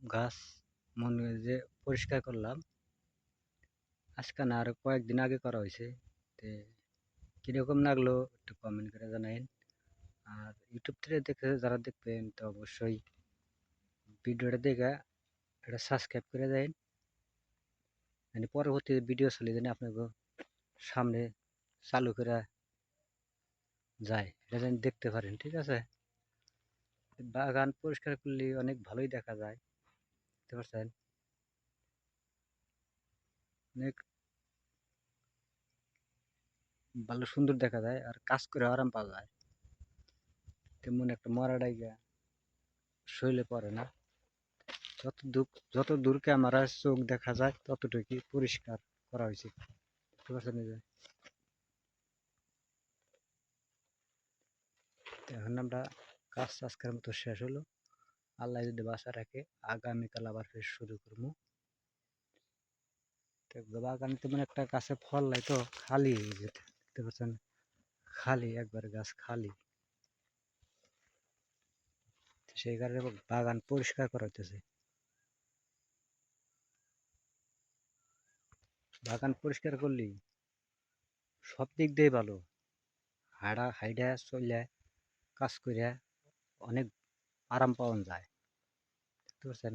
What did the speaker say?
গাছ মনে হয় যে পরিষ্কার করলাম আজকে না, আরো কয়েকদিন আগে করা হয়েছে। তে কিরকম লাগলো একটু কমেন্ট করে জানাইন। আর ইউটিউব থেকে দেখে যারা দেখবেন তো অবশ্যই ভিডিওটা দেখে এটা সাবস্ক্রাইব করে দেন, মানে পরবর্তী ভিডিও চলে যেন আপনাকে সামনে চালু করে যায়, এটা যেন দেখতে পারেন। ঠিক আছে, বাগান পরিষ্কার করলে অনেক ভালোই দেখা যায়, বুঝতে পারছেন? অনেক ভালো সুন্দর দেখা যায় আর কাজ করে আরাম পাওয়া যায়। তেমন একটা মরা ডাইগা শৈলে পড়ে না। যত দূর ক্যামেরার চোখ দেখা যায় ততটুকুই পরিষ্কার করা হয়েছে, বুঝতে পারছেন? এই যে এখন আমরা কাজ আজকের মতো শেষ হলো। আল্লাহ যদি বাঁচা রাখে আগামীকাল আবার ফের শুরু করবো। বাগানে তেমন একটা গাছে ফল নাই তো, খালি হয়ে যেতে, দেখতে পাচ্ছেন? খালি একবার গাছ খালি। সেই কারণে বাগান পরিষ্কার করা হইতেছে। বাগান পরিষ্কার করলি সব দিক দিয়ে ভালো, হাইডা চলে কাজ করিয়া অনেক আরাম পাওয়া যায়, বুঝতে পারছেন?